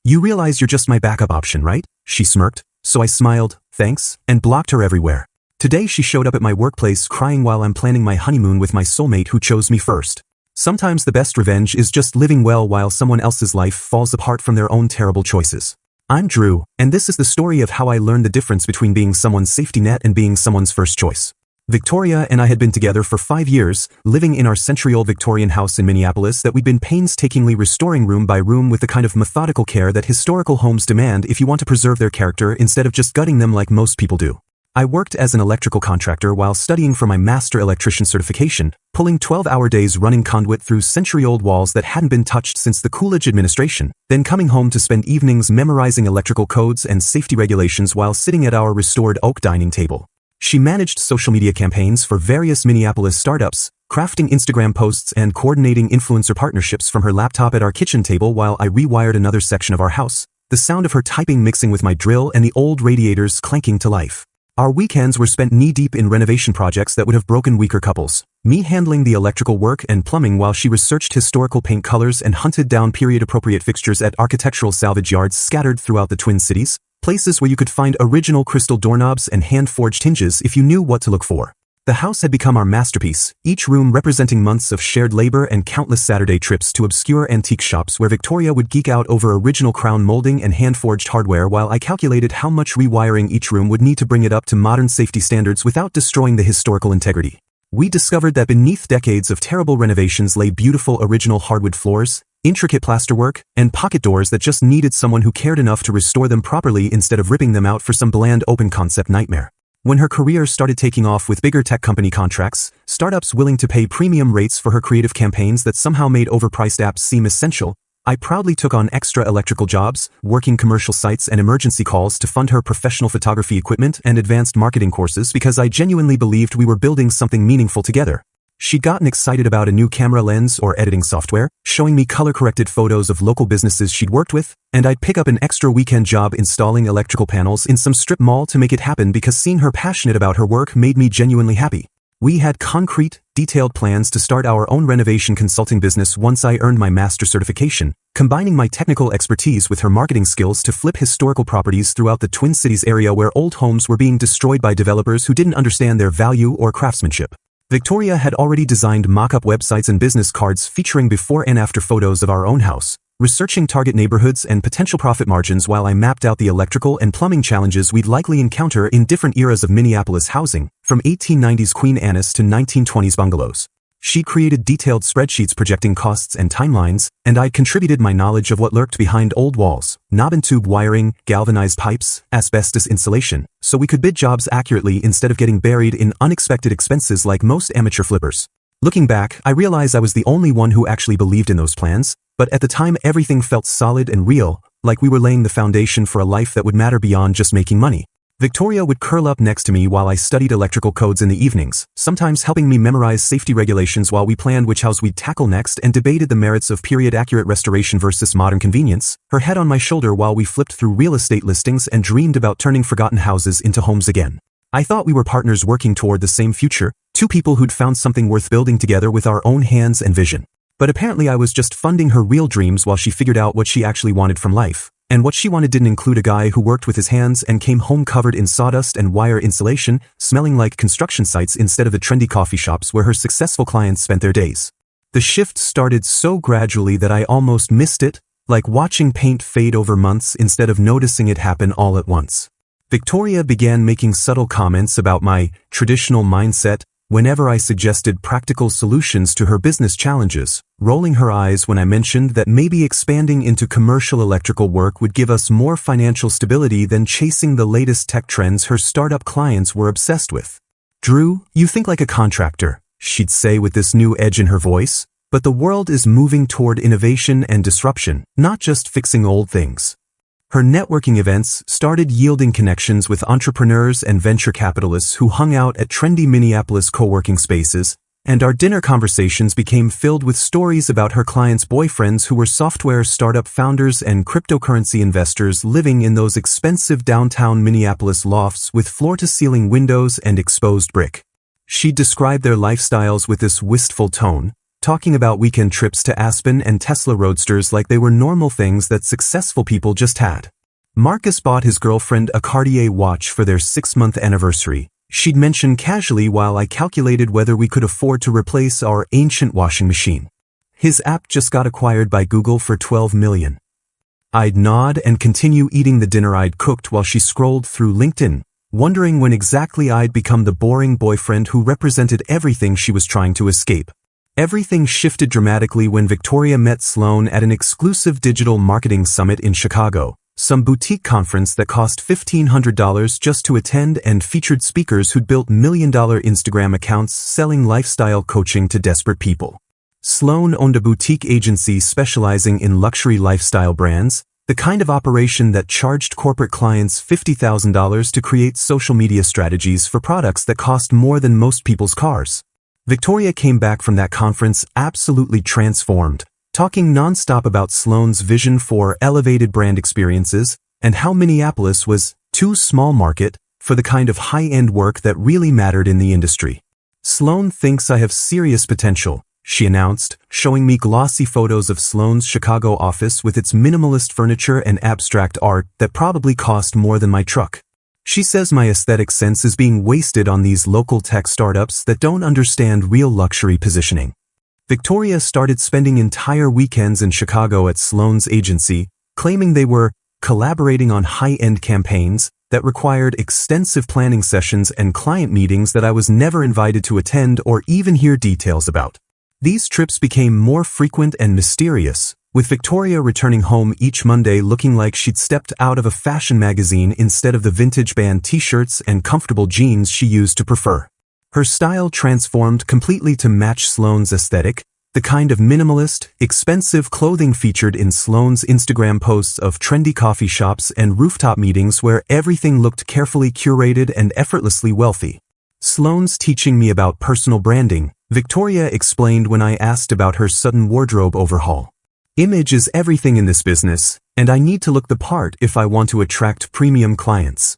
You realize you're just my backup option, right? She smirked, so I smiled, thanks, and blocked her everywhere. Today she showed up at my workplace crying while I'm planning my honeymoon with my soulmate who chose me first. Sometimes the best revenge is just living well while someone else's life falls apart from their own terrible choices. I'm Drew, and this is the story of how I learned the difference between being someone's safety net and being someone's first choice. Victoria and I had been together for 5 years, living in our century-old Victorian house in Minneapolis that we'd been painstakingly restoring room by room with the kind of methodical care that historical homes demand if you want to preserve their character instead of just gutting them like most people do. I worked as an electrical contractor while studying for my master electrician certification, pulling 12-hour days running conduit through century-old walls that hadn't been touched since the Coolidge administration, then coming home to spend evenings memorizing electrical codes and safety regulations while sitting at our restored oak dining table. She managed social media campaigns for various Minneapolis startups, crafting Instagram posts and coordinating influencer partnerships from her laptop at our kitchen table while I rewired another section of our house, the sound of her typing mixing with my drill and the old radiators clanking to life. Our weekends were spent knee-deep in renovation projects that would have broken weaker couples, me handling the electrical work and plumbing while she researched historical paint colors and hunted down period-appropriate fixtures at architectural salvage yards scattered throughout the Twin Cities, places where you could find original crystal doorknobs and hand-forged hinges if you knew what to look for. The house had become our masterpiece, each room representing months of shared labor and countless Saturday trips to obscure antique shops where Victoria would geek out over original crown molding and hand-forged hardware while I calculated how much rewiring each room would need to bring it up to modern safety standards without destroying the historical integrity. We discovered that beneath decades of terrible renovations lay beautiful original hardwood floors, intricate plasterwork, and pocket doors that just needed someone who cared enough to restore them properly instead of ripping them out for some bland open-concept nightmare. When her career started taking off with bigger tech company contracts, startups willing to pay premium rates for her creative campaigns that somehow made overpriced apps seem essential, I proudly took on extra electrical jobs, working commercial sites and emergency calls to fund her professional photography equipment and advanced marketing courses because I genuinely believed we were building something meaningful together. She'd gotten excited about a new camera lens or editing software, showing me color-corrected photos of local businesses she'd worked with, and I'd pick up an extra weekend job installing electrical panels in some strip mall to make it happen because seeing her passionate about her work made me genuinely happy. We had concrete, detailed plans to start our own renovation consulting business once I earned my master certification, combining my technical expertise with her marketing skills to flip historical properties throughout the Twin Cities area where old homes were being destroyed by developers who didn't understand their value or craftsmanship. Victoria had already designed mock-up websites and business cards featuring before and after photos of our own house, researching target neighborhoods and potential profit margins while I mapped out the electrical and plumbing challenges we'd likely encounter in different eras of Minneapolis housing, from 1890s Queen Anne's to 1920s bungalows. She created detailed spreadsheets projecting costs and timelines, and I'd contributed my knowledge of what lurked behind old walls, knob and tube wiring, galvanized pipes, asbestos insulation, so we could bid jobs accurately instead of getting buried in unexpected expenses like most amateur flippers. Looking back, I realize I was the only one who actually believed in those plans, but at the time everything felt solid and real, like we were laying the foundation for a life that would matter beyond just making money. Victoria would curl up next to me while I studied electrical codes in the evenings, sometimes helping me memorize safety regulations while we planned which house we'd tackle next and debated the merits of period-accurate restoration versus modern convenience, her head on my shoulder while we flipped through real estate listings and dreamed about turning forgotten houses into homes again. I thought we were partners working toward the same future, two people who'd found something worth building together with our own hands and vision. But apparently I was just funding her real dreams while she figured out what she actually wanted from life. And what she wanted didn't include a guy who worked with his hands and came home covered in sawdust and wire insulation, smelling like construction sites instead of the trendy coffee shops where her successful clients spent their days. The shift started so gradually that I almost missed it, like watching paint fade over months instead of noticing it happen all at once. Victoria began making subtle comments about my traditional mindset whenever I suggested practical solutions to her business challenges, rolling her eyes when I mentioned that maybe expanding into commercial electrical work would give us more financial stability than chasing the latest tech trends her startup clients were obsessed with. "Drew, you think like a contractor," she'd say with this new edge in her voice, "but the world is moving toward innovation and disruption, not just fixing old things." Her networking events started yielding connections with entrepreneurs and venture capitalists who hung out at trendy Minneapolis co-working spaces, and our dinner conversations became filled with stories about her clients' boyfriends who were software startup founders and cryptocurrency investors living in those expensive downtown Minneapolis lofts with floor-to-ceiling windows and exposed brick. She described their lifestyles with this wistful tone, talking about weekend trips to Aspen and Tesla Roadsters like they were normal things that successful people just had. Marcus bought his girlfriend a Cartier watch for their 6-month anniversary. She'd mention casually while I calculated whether we could afford to replace our ancient washing machine. His app just got acquired by Google for $12 million. I'd nod and continue eating the dinner I'd cooked while she scrolled through LinkedIn, wondering when exactly I'd become the boring boyfriend who represented everything she was trying to escape. Everything shifted dramatically when Victoria met Sloan at an exclusive digital marketing summit in Chicago, some boutique conference that cost $1,500 just to attend and featured speakers who'd built million-dollar Instagram accounts selling lifestyle coaching to desperate people. Sloan owned a boutique agency specializing in luxury lifestyle brands, the kind of operation that charged corporate clients $50,000 to create social media strategies for products that cost more than most people's cars. Victoria came back from that conference absolutely transformed, talking nonstop about Sloan's vision for elevated brand experiences and how Minneapolis was too small market for the kind of high-end work that really mattered in the industry. Sloan thinks I have serious potential, she announced, showing me glossy photos of Sloan's Chicago office with its minimalist furniture and abstract art that probably cost more than my truck. She says my aesthetic sense is being wasted on these local tech startups that don't understand real luxury positioning. Victoria started spending entire weekends in Chicago at Sloan's agency, claiming they were collaborating on high-end campaigns that required extensive planning sessions and client meetings that I was never invited to attend or even hear details about. These trips became more frequent and mysterious, with Victoria returning home each Monday looking like she'd stepped out of a fashion magazine instead of the vintage band t-shirts and comfortable jeans she used to prefer. Her style transformed completely to match Sloan's aesthetic, the kind of minimalist, expensive clothing featured in Sloan's Instagram posts of trendy coffee shops and rooftop meetings where everything looked carefully curated and effortlessly wealthy. Sloan's teaching me about personal branding, Victoria explained when I asked about her sudden wardrobe overhaul. Image is everything in this business, and I need to look the part if I want to attract premium clients.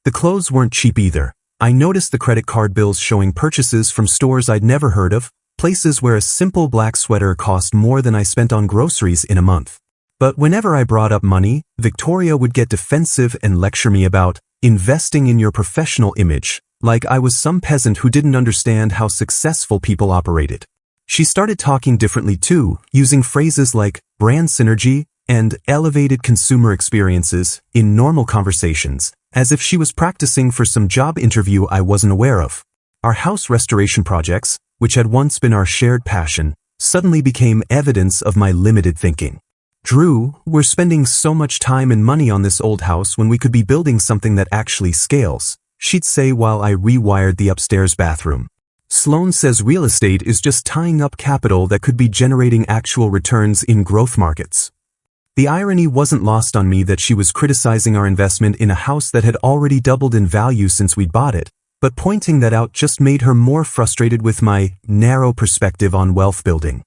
The clothes weren't cheap either. I noticed the credit card bills showing purchases from stores I'd never heard of, places where a simple black sweater cost more than I spent on groceries in a month. But whenever I brought up money, Victoria would get defensive and lecture me about investing in your professional image, like I was some peasant who didn't understand how successful people operated. She started talking differently too, using phrases like brand synergy and elevated consumer experiences in normal conversations, as if she was practicing for some job interview I wasn't aware of. Our house restoration projects, which had once been our shared passion, suddenly became evidence of my limited thinking. Drew, we're spending so much time and money on this old house when we could be building something that actually scales, she'd say while I rewired the upstairs bathroom. Sloan says real estate is just tying up capital that could be generating actual returns in growth markets. The irony wasn't lost on me that she was criticizing our investment in a house that had already doubled in value since we'd bought it, but pointing that out just made her more frustrated with my narrow perspective on wealth building.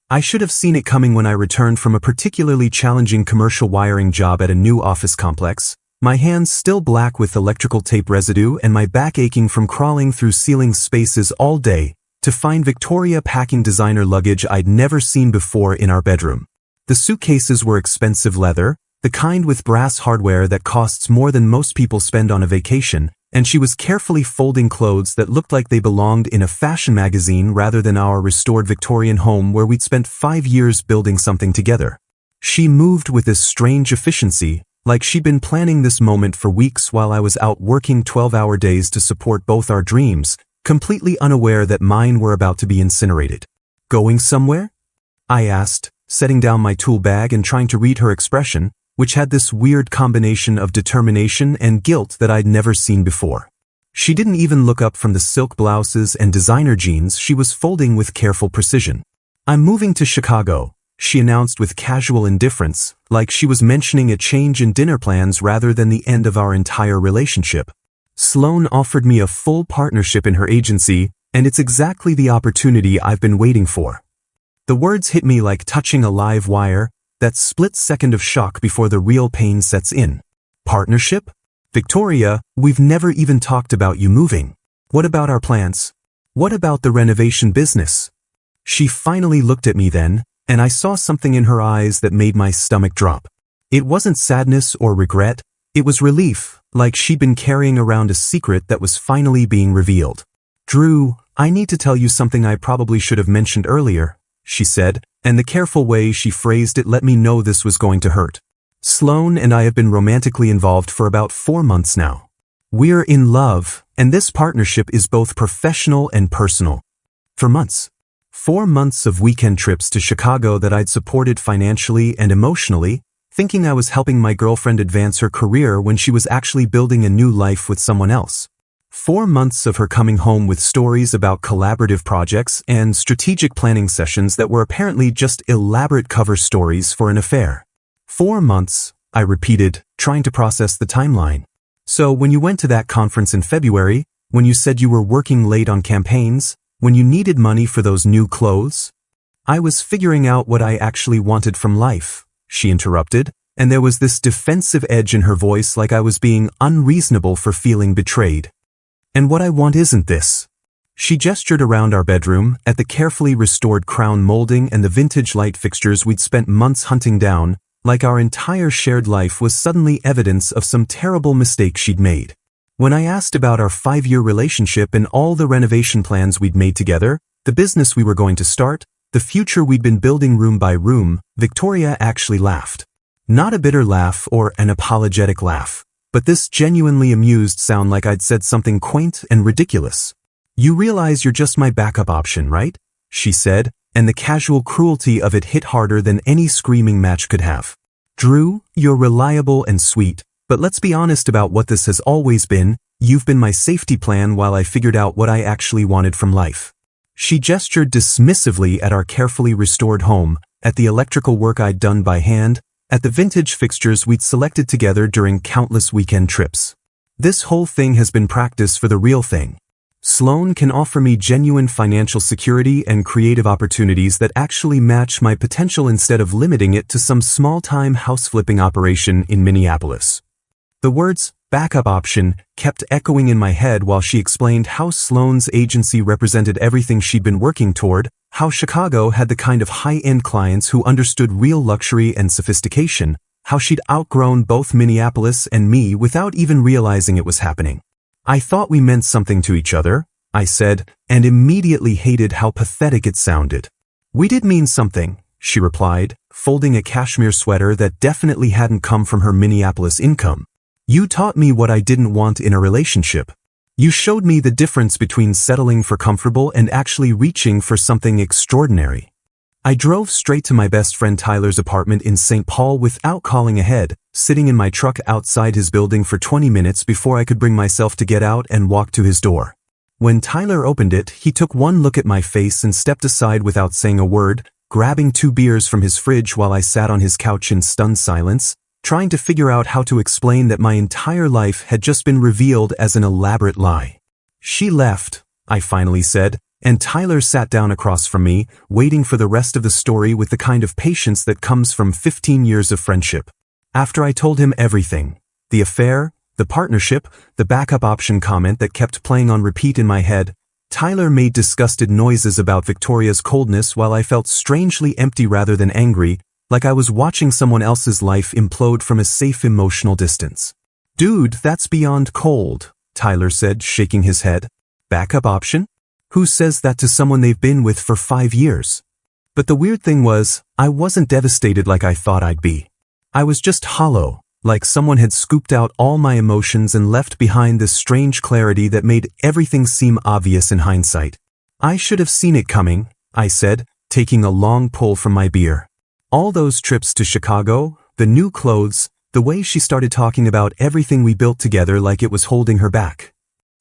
I should have seen it coming when I returned from a particularly challenging commercial wiring job at a new office complex, my hands still black with electrical tape residue and my back aching from crawling through ceiling spaces all day, to find Victoria packing designer luggage I'd never seen before in our bedroom. The suitcases were expensive leather, the kind with brass hardware that costs more than most people spend on a vacation, and she was carefully folding clothes that looked like they belonged in a fashion magazine rather than our restored Victorian home where we'd spent 5 years building something together. She moved with this strange efficiency, like she'd been planning this moment for weeks while I was out working 12-hour days to support both our dreams, completely unaware that mine were about to be incinerated. Going somewhere? I asked, setting down my tool bag and trying to read her expression, which had this weird combination of determination and guilt that I'd never seen before. She didn't even look up from the silk blouses and designer jeans she was folding with careful precision. I'm moving to Chicago, she announced with casual indifference, like she was mentioning a change in dinner plans rather than the end of our entire relationship. Sloan offered me a full partnership in her agency, and it's exactly the opportunity I've been waiting for. The words hit me like touching a live wire, that split second of shock before the real pain sets in. Partnership? Victoria, we've never even talked about you moving. What about our plans? What about the renovation business? She finally looked at me then, and I saw something in her eyes that made my stomach drop. It wasn't sadness or regret, it was relief, like she'd been carrying around a secret that was finally being revealed. "Drew, I need to tell you something I probably should have mentioned earlier," she said, and the careful way she phrased it let me know this was going to hurt. "Sloan and I have been romantically involved for about 4 months now. We're in love, and this partnership is both professional and personal. For months. 4 months of weekend trips to Chicago that I'd supported financially and emotionally, thinking I was helping my girlfriend advance her career when she was actually building a new life with someone else. 4 months of her coming home with stories about collaborative projects and strategic planning sessions that were apparently just elaborate cover stories for an affair. 4 months, I repeated, trying to process the timeline. So when you went to that conference in February, when you said you were working late on campaigns, when you needed money for those new clothes? I was figuring out what I actually wanted from life," she interrupted, and there was this defensive edge in her voice like I was being unreasonable for feeling betrayed. "And what I want isn't this." She gestured around our bedroom, at the carefully restored crown molding and the vintage light fixtures we'd spent months hunting down, like our entire shared life was suddenly evidence of some terrible mistake she'd made. When I asked about our 5-year relationship and all the renovation plans we'd made together, the business we were going to start, the future we'd been building room by room, Victoria actually laughed. Not a bitter laugh or an apologetic laugh, but this genuinely amused sound like I'd said something quaint and ridiculous. "You realize you're just my backup option, right?" she said, and the casual cruelty of it hit harder than any screaming match could have. "Drew, you're reliable and sweet. But let's be honest about what this has always been, you've been my safety plan while I figured out what I actually wanted from life." She gestured dismissively at our carefully restored home, at the electrical work I'd done by hand, at the vintage fixtures we'd selected together during countless weekend trips. "This whole thing has been practice for the real thing. Sloan can offer me genuine financial security and creative opportunities that actually match my potential instead of limiting it to some small-time house-flipping operation in Minneapolis." The words, "backup option," kept echoing in my head while she explained how Sloan's agency represented everything she'd been working toward, how Chicago had the kind of high-end clients who understood real luxury and sophistication, how she'd outgrown both Minneapolis and me without even realizing it was happening. "I thought we meant something to each other," I said, and immediately hated how pathetic it sounded. "We did mean something," she replied, folding a cashmere sweater that definitely hadn't come from her Minneapolis income. "You taught me what I didn't want in a relationship. You showed me the difference between settling for comfortable and actually reaching for something extraordinary." I drove straight to my best friend Tyler's apartment in St. Paul without calling ahead, sitting in my truck outside his building for 20 minutes before I could bring myself to get out and walk to his door. When Tyler opened it, he took one look at my face and stepped aside without saying a word, grabbing 2 beers from his fridge while I sat on his couch in stunned silence, trying to figure out how to explain that my entire life had just been revealed as an elaborate lie. "She left," I finally said, and Tyler sat down across from me, waiting for the rest of the story with the kind of patience that comes from 15 years of friendship. After I told him everything, the affair, the partnership, the backup option comment that kept playing on repeat in my head, Tyler made disgusted noises about Victoria's coldness while I felt strangely empty rather than angry, like I was watching someone else's life implode from a safe emotional distance. "Dude, that's beyond cold," Tyler said, shaking his head. "Backup option? Who says that to someone they've been with for 5 years? But the weird thing was, I wasn't devastated like I thought I'd be. I was just hollow, like someone had scooped out all my emotions and left behind this strange clarity that made everything seem obvious in hindsight. "I should have seen it coming," I said, taking a long pull from my beer. All those trips to Chicago, the new clothes, the way she started talking about everything we built together like it was holding her back.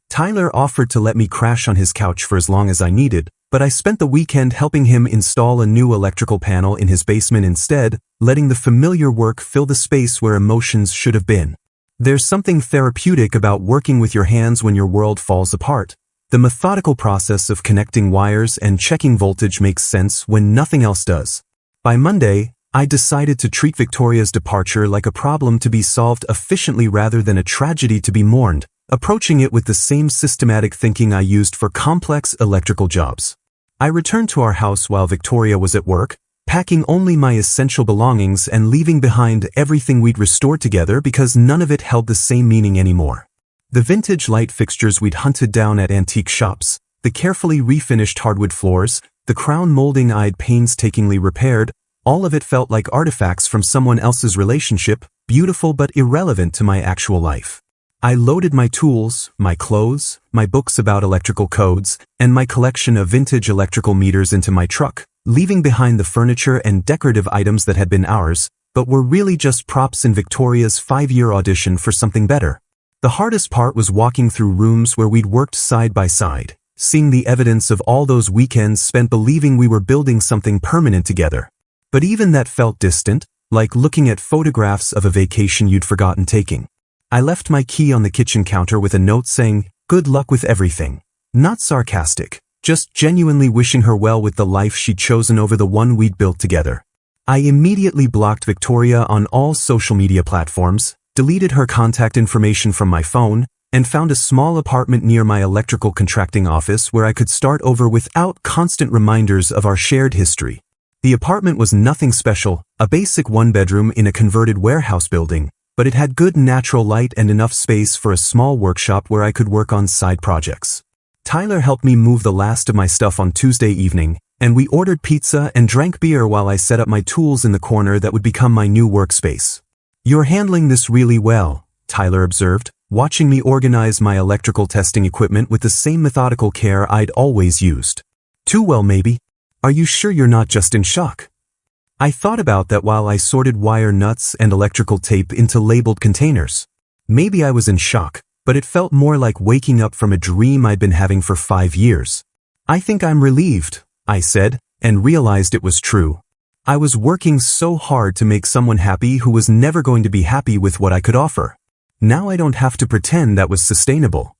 Tyler offered to let me crash on his couch for as long as I needed, but I spent the weekend helping him install a new electrical panel in his basement instead, letting the familiar work fill the space where emotions should have been. There's something therapeutic about working with your hands when your world falls apart. The methodical process of connecting wires and checking voltage makes sense when nothing else does. By Monday, I decided to treat Victoria's departure like a problem to be solved efficiently rather than a tragedy to be mourned, approaching it with the same systematic thinking I used for complex electrical jobs. I returned to our house while Victoria was at work, packing only my essential belongings and leaving behind everything we'd restored together because none of it held the same meaning anymore. The vintage light fixtures we'd hunted down at antique shops, the carefully refinished hardwood floors, the crown molding I'd painstakingly repaired, all of it felt like artifacts from someone else's relationship, beautiful but irrelevant to my actual life. I loaded my tools, my clothes, my books about electrical codes, and my collection of vintage electrical meters into my truck, leaving behind the furniture and decorative items that had been ours, but were really just props in Victoria's 5-year audition for something better. The hardest part was walking through rooms where we'd worked side by side, seeing the evidence of all those weekends spent believing we were building something permanent together. But even that felt distant, like looking at photographs of a vacation you'd forgotten taking. I left my key on the kitchen counter with a note saying, "Good luck with everything." Not sarcastic, just genuinely wishing her well with the life she'd chosen over the one we'd built together. I immediately blocked Victoria on all social media platforms, deleted her contact information from my phone, and found a small apartment near my electrical contracting office where I could start over without constant reminders of our shared history. The apartment was nothing special, a basic one-bedroom in a converted warehouse building, but it had good natural light and enough space for a small workshop where I could work on side projects. Tyler helped me move the last of my stuff on Tuesday evening, and we ordered pizza and drank beer while I set up my tools in the corner that would become my new workspace. "You're handling this really well," Tyler observed, watching me organize my electrical testing equipment with the same methodical care I'd always used. "Too well, maybe. Are you sure you're not just in shock?" I thought about that while I sorted wire nuts and electrical tape into labeled containers. Maybe I was in shock, but it felt more like waking up from a dream I'd been having for 5 years. "I think I'm relieved," I said, and realized it was true. I was working so hard to make someone happy who was never going to be happy with what I could offer. Now I don't have to pretend that was sustainable.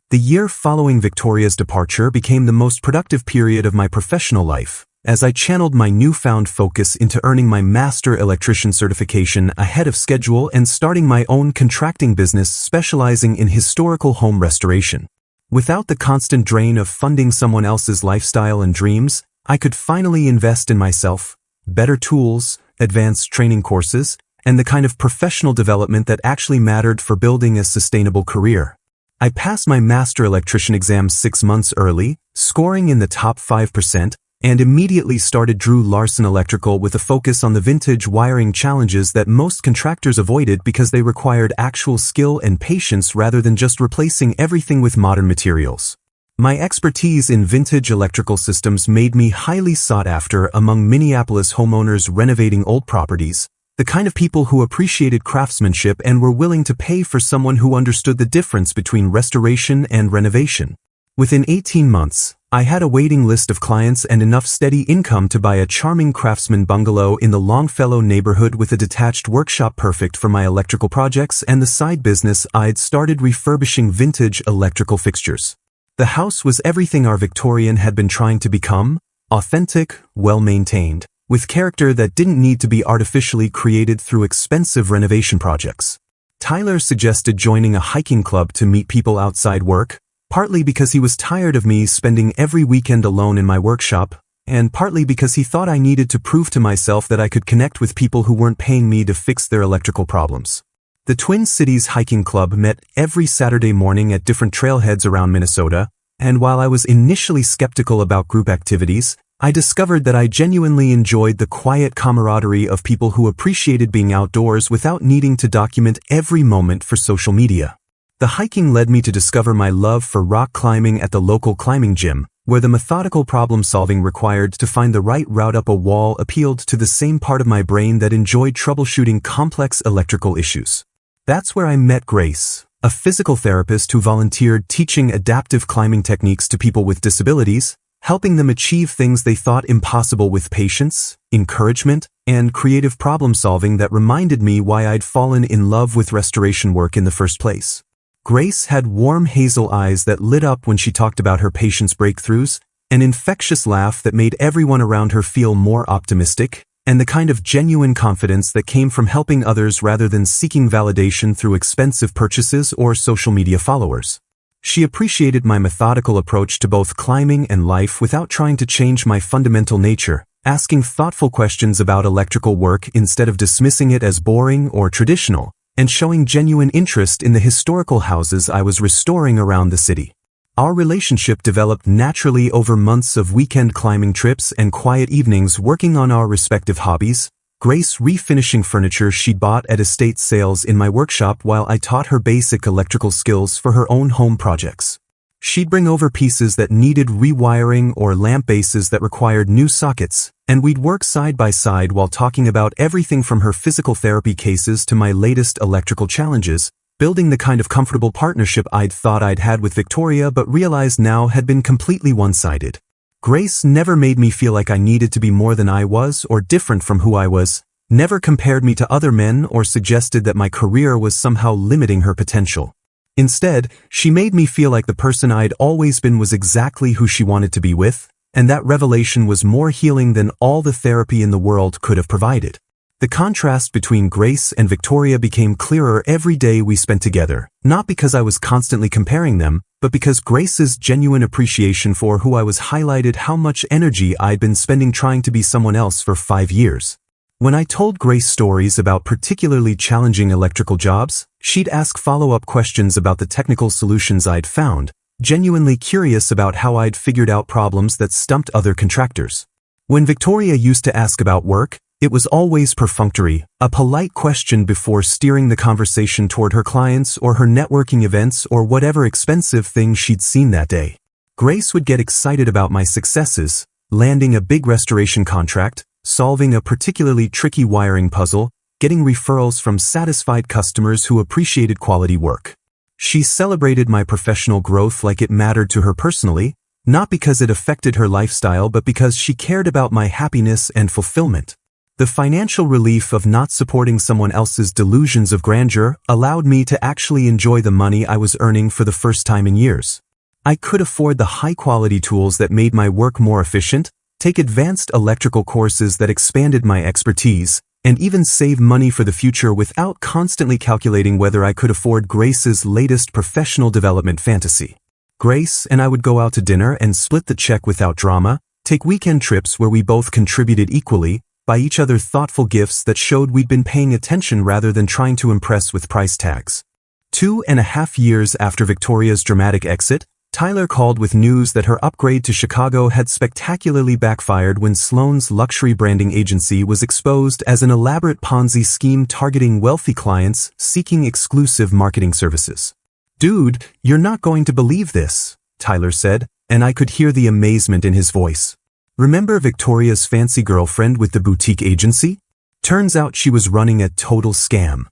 The year following Victoria's departure became the most productive period of my professional life, as I channeled my newfound focus into earning my master electrician certification ahead of schedule and starting my own contracting business specializing in historical home restoration. Without the constant drain of funding someone else's lifestyle and dreams, I could finally invest in myself, better tools, advanced training courses, and the kind of professional development that actually mattered for building a sustainable career. I passed my master electrician exam 6 months early, scoring in the top 5%, and immediately started Drew Larson Electrical with a focus on the vintage wiring challenges that most contractors avoided because they required actual skill and patience rather than just replacing everything with modern materials. My expertise in vintage electrical systems made me highly sought after among Minneapolis homeowners renovating old properties, the kind of people who appreciated craftsmanship and were willing to pay for someone who understood the difference between restoration and renovation. Within 18 months, I had a waiting list of clients and enough steady income to buy a charming craftsman bungalow in the Longfellow neighborhood with a detached workshop perfect for my electrical projects and the side business I'd started refurbishing vintage electrical fixtures. The house was everything our Victorian had been trying to become: authentic, well-maintained, with character that didn't need to be artificially created through expensive renovation projects. Tyler suggested joining a hiking club to meet people outside work, partly because he was tired of me spending every weekend alone in my workshop, and partly because he thought I needed to prove to myself that I could connect with people who weren't paying me to fix their electrical problems. The Twin Cities Hiking Club met every Saturday morning at different trailheads around Minnesota, and while I was initially skeptical about group activities, I discovered that I genuinely enjoyed the quiet camaraderie of people who appreciated being outdoors without needing to document every moment for social media. The hiking led me to discover my love for rock climbing at the local climbing gym, where the methodical problem-solving required to find the right route up a wall appealed to the same part of my brain that enjoyed troubleshooting complex electrical issues. That's where I met Grace, a physical therapist who volunteered teaching adaptive climbing techniques to people with disabilities, helping them achieve things they thought impossible with patience, encouragement, and creative problem-solving that reminded me why I'd fallen in love with restoration work in the first place. Grace had warm hazel eyes that lit up when she talked about her patients' breakthroughs, an infectious laugh that made everyone around her feel more optimistic, and the kind of genuine confidence that came from helping others rather than seeking validation through expensive purchases or social media followers. She appreciated my methodical approach to both climbing and life without trying to change my fundamental nature, asking thoughtful questions about electrical work instead of dismissing it as boring or traditional, and showing genuine interest in the historical houses I was restoring around the city. Our relationship developed naturally over months of weekend climbing trips and quiet evenings working on our respective hobbies, Grace refinishing furniture she'd bought at estate sales in my workshop while I taught her basic electrical skills for her own home projects. She'd bring over pieces that needed rewiring or lamp bases that required new sockets, and we'd work side by side while talking about everything from her physical therapy cases to my latest electrical challenges, building the kind of comfortable partnership I'd thought I'd had with Victoria but realized now had been completely one-sided. Grace never made me feel like I needed to be more than I was or different from who I was, never compared me to other men or suggested that my career was somehow limiting her potential. Instead, she made me feel like the person I'd always been was exactly who she wanted to be with, and that revelation was more healing than all the therapy in the world could have provided. The contrast between Grace and Victoria became clearer every day we spent together, not because I was constantly comparing them, but because Grace's genuine appreciation for who I was highlighted how much energy I'd been spending trying to be someone else for 5 years. When I told Grace stories about particularly challenging electrical jobs, she'd ask follow-up questions about the technical solutions I'd found, genuinely curious about how I'd figured out problems that stumped other contractors. When Victoria used to ask about work, it was always perfunctory, a polite question before steering the conversation toward her clients or her networking events or whatever expensive thing she'd seen that day. Grace would get excited about my successes, landing a big restoration contract, solving a particularly tricky wiring puzzle, getting referrals from satisfied customers who appreciated quality work. She celebrated my professional growth like it mattered to her personally, not because it affected her lifestyle but because she cared about my happiness and fulfillment. The financial relief of not supporting someone else's delusions of grandeur allowed me to actually enjoy the money I was earning for the first time in years. I could afford the high-quality tools that made my work more efficient, take advanced electrical courses that expanded my expertise, and even save money for the future without constantly calculating whether I could afford Grace's latest professional development fantasy. Grace and I would go out to dinner and split the check without drama, take weekend trips where we both contributed equally, buy each other thoughtful gifts that showed we'd been paying attention rather than trying to impress with price tags. 2.5 years after Victoria's dramatic exit, Tyler called with news that her upgrade to Chicago had spectacularly backfired when Sloan's luxury branding agency was exposed as an elaborate Ponzi scheme targeting wealthy clients seeking exclusive marketing services. "Dude, you're not going to believe this," Tyler said, and I could hear the amazement in his voice. "Remember Victoria's fancy girlfriend with the boutique agency? Turns out she was running a total scam."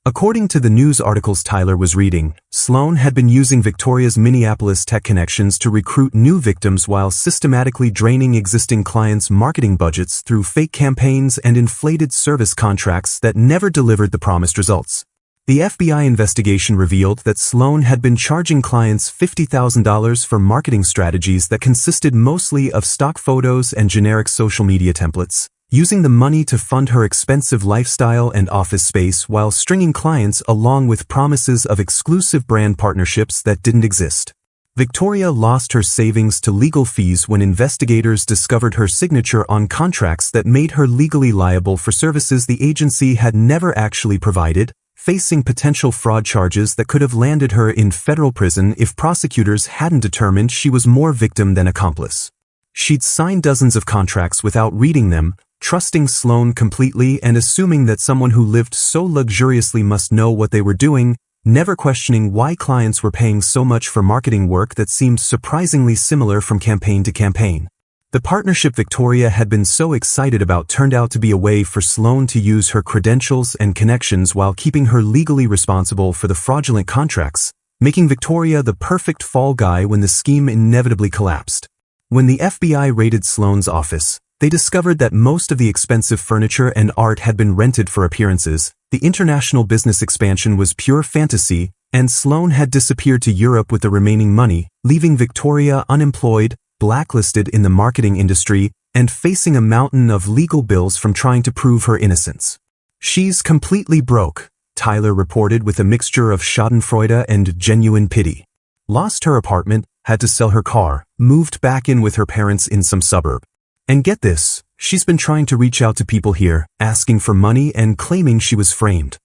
According to the news articles Tyler was reading, Sloan had been using Victoria's Minneapolis tech connections to recruit new victims while systematically draining existing clients' marketing budgets through fake campaigns and inflated service contracts that never delivered the promised results. The FBI investigation revealed that Sloan had been charging clients $50,000 for marketing strategies that consisted mostly of stock photos and generic social media templates, using the money to fund her expensive lifestyle and office space while stringing clients along with promises of exclusive brand partnerships that didn't exist. Victoria lost her savings to legal fees when investigators discovered her signature on contracts that made her legally liable for services the agency had never actually provided, facing potential fraud charges that could have landed her in federal prison if prosecutors hadn't determined she was more victim than accomplice. She'd signed dozens of contracts without reading them, trusting Sloan completely and assuming that someone who lived so luxuriously must know what they were doing, never questioning why clients were paying so much for marketing work that seemed surprisingly similar from campaign to campaign. The partnership Victoria had been so excited about turned out to be a way for Sloan to use her credentials and connections while keeping her legally responsible for the fraudulent contracts, making Victoria the perfect fall guy when the scheme inevitably collapsed. When the FBI raided Sloan's office, they discovered that most of the expensive furniture and art had been rented for appearances, the international business expansion was pure fantasy, and Sloan had disappeared to Europe with the remaining money, leaving Victoria unemployed, blacklisted in the marketing industry, and facing a mountain of legal bills from trying to prove her innocence. "She's completely broke," Tyler reported with a mixture of schadenfreude and genuine pity. lost her apartment, had to sell her car, moved back in with her parents in some suburb. And get this, she's been trying to reach out to people here, asking for money and claiming she was framed.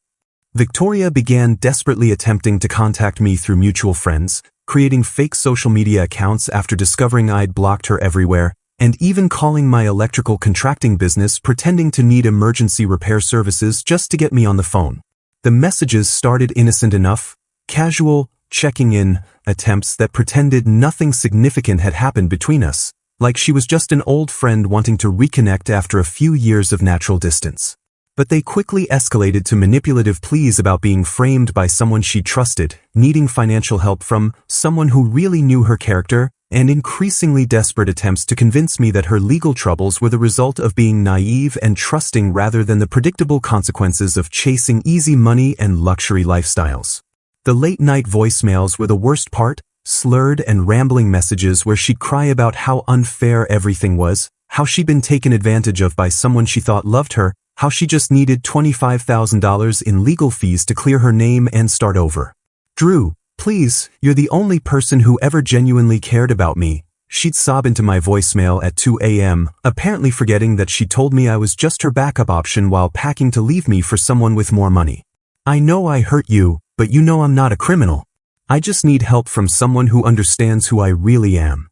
Victoria began desperately attempting to contact me through mutual friends, creating fake social media accounts after discovering I'd blocked her everywhere, and even calling my electrical contracting business pretending to need emergency repair services just to get me on the phone. The messages started innocent enough, casual, checking in, attempts that pretended nothing significant had happened between us, like she was just an old friend wanting to reconnect after a few years of natural distance. But they quickly escalated to manipulative pleas about being framed by someone she trusted, needing financial help from someone who really knew her character, and increasingly desperate attempts to convince me that her legal troubles were the result of being naive and trusting rather than the predictable consequences of chasing easy money and luxury lifestyles. The late-night voicemails were the worst part, slurred and rambling messages where she'd cry about how unfair everything was, how she'd been taken advantage of by someone she thought loved her, how she just needed $25,000 in legal fees to clear her name and start over. "Drew, please, you're the only person who ever genuinely cared about me," she'd sob into my voicemail at 2 a.m., apparently forgetting that she told me I was just her backup option while packing to leave me for someone with more money. "I know I hurt you, but you know I'm not a criminal. I just need help from someone who understands who I really am."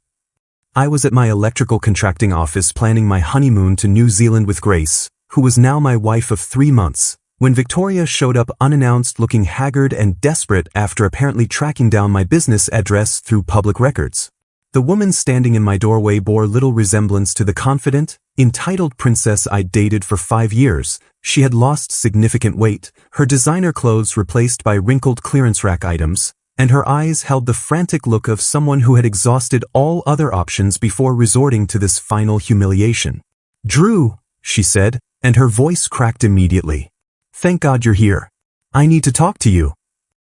I was at my electrical contracting office planning my honeymoon to New Zealand with Grace, who was now my wife of 3 months, when Victoria showed up unannounced looking haggard and desperate after apparently tracking down my business address through public records. The woman standing in my doorway bore little resemblance to the confident, entitled princess I'd dated for 5 years. She had lost significant weight, her designer clothes replaced by wrinkled clearance rack items, and her eyes held the frantic look of someone who had exhausted all other options before resorting to this final humiliation. "Drew," she said, and her voice cracked immediately. "Thank God you're here. I need to talk to you."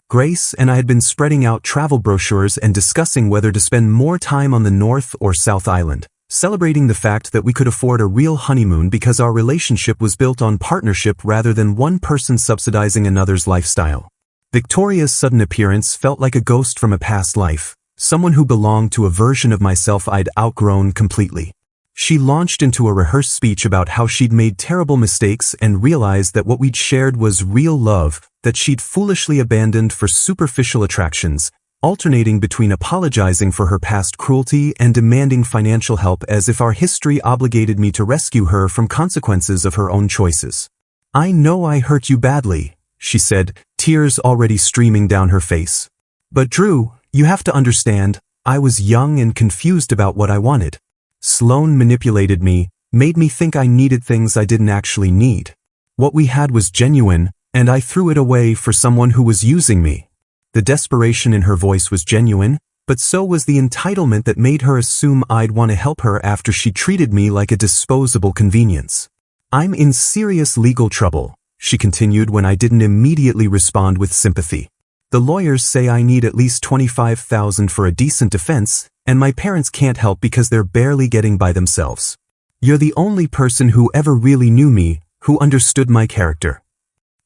Grace and I had been spreading out travel brochures and discussing whether to spend more time on the North or South Island, celebrating the fact that we could afford a real honeymoon because our relationship was built on partnership rather than one person subsidizing another's lifestyle. Victoria's sudden appearance felt like a ghost from a past life, someone who belonged to a version of myself I'd outgrown completely. She launched into a rehearsed speech about how she'd made terrible mistakes and realized that what we'd shared was real love, that she'd foolishly abandoned for superficial attractions, alternating between apologizing for her past cruelty and demanding financial help as if our history obligated me to rescue her from consequences of her own choices. "I know I hurt you badly," she said, tears already streaming down her face. "But Drew, you have to understand, I was young and confused about what I wanted. Sloane manipulated me, made me think I needed things I didn't actually need. What we had was genuine, and I threw it away for someone who was using me." The desperation in her voice was genuine, but so was the entitlement that made her assume I'd want to help her after she treated me like a disposable convenience. "I'm in serious legal trouble," she continued when I didn't immediately respond with sympathy. "The lawyers say I need at least $25,000 for a decent defense, and my parents can't help because they're barely getting by themselves. You're the only person who ever really knew me, who understood my character."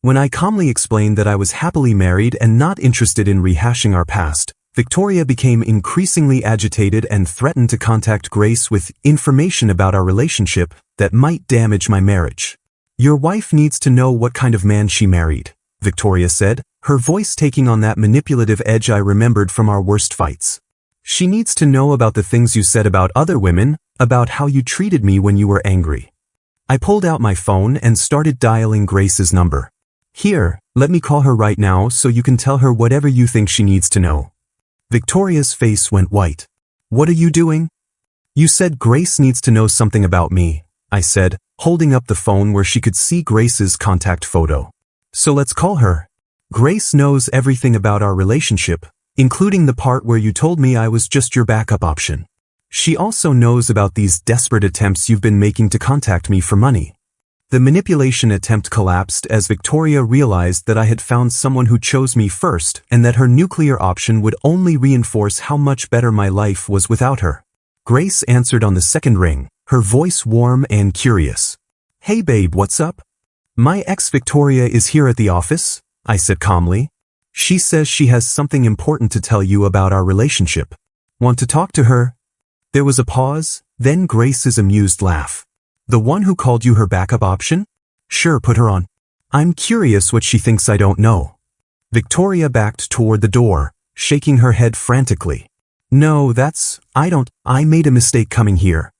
When I calmly explained that I was happily married and not interested in rehashing our past, Victoria became increasingly agitated and threatened to contact Grace with information about our relationship that might damage my marriage. "Your wife needs to know what kind of man she married," Victoria said, her voice taking on that manipulative edge I remembered from our worst fights. "She needs to know about the things you said about other women, about how you treated me when you were angry." I pulled out my phone and started dialing Grace's number. "Here, let me call her right now so you can tell her whatever you think she needs to know." Victoria's face went white. "What are you doing?" "You said Grace needs to know something about me," I said, holding up the phone where she could see Grace's contact photo. "So let's call her. Grace knows everything about our relationship, including the part where you told me I was just your backup option. She also knows about these desperate attempts you've been making to contact me for money." The manipulation attempt collapsed as Victoria realized that I had found someone who chose me first and that her nuclear option would only reinforce how much better my life was without her. Grace answered on the second ring, her voice warm and curious. "Hey babe, what's up?" "My ex Victoria is here at the office," I said calmly. She says she has something important to tell you about our relationship. Want to talk to her? There was a pause, then Grace's amused laugh. The one who called you her backup option? Sure, put her on. I'm curious what she thinks I don't know. Victoria backed toward the door, shaking her head frantically. No, I made a mistake coming here.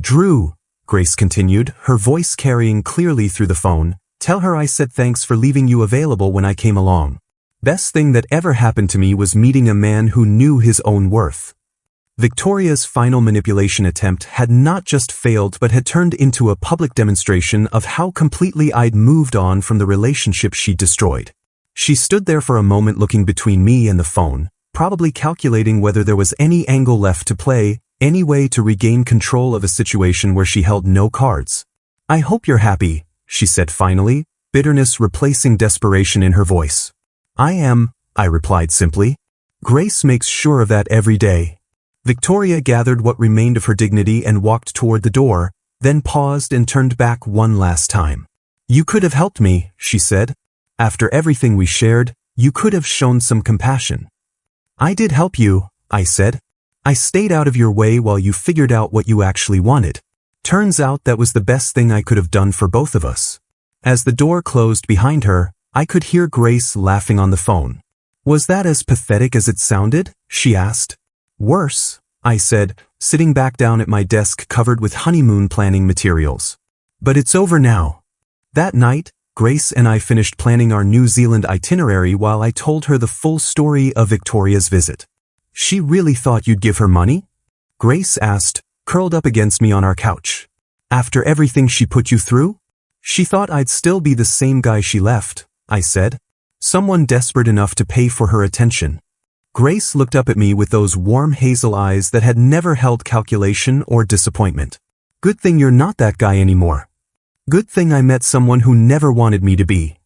Drew, Grace continued, her voice carrying clearly through the phone, tell her I said thanks for leaving you available when I came along. Best thing that ever happened to me was meeting a man who knew his own worth. Victoria's final manipulation attempt had not just failed but had turned into a public demonstration of how completely I'd moved on from the relationship she'd destroyed. She stood there for a moment looking between me and the phone, probably calculating whether there was any angle left to play, any way to regain control of a situation where she held no cards. I hope you're happy, she said finally, bitterness replacing desperation in her voice. I am, I replied simply. Grace makes sure of that every day. Victoria gathered what remained of her dignity and walked toward the door, then paused and turned back one last time. You could have helped me, she said. After everything we shared, you could have shown some compassion. I did help you, I said. I stayed out of your way while you figured out what you actually wanted. Turns out that was the best thing I could have done for both of us. As the door closed behind her, I could hear Grace laughing on the phone. Was that as pathetic as it sounded? She asked. Worse, I said, sitting back down at my desk covered with honeymoon planning materials. But it's over now. That night, Grace and I finished planning our New Zealand itinerary while I told her the full story of Victoria's visit. She really thought you'd give her money? Grace asked, curled up against me on our couch. After everything she put you through? She thought I'd still be the same guy she left, I said. Someone desperate enough to pay for her attention. Grace looked up at me with those warm hazel eyes that had never held calculation or disappointment. Good thing you're not that guy anymore. Good thing I met someone who never wanted me to be.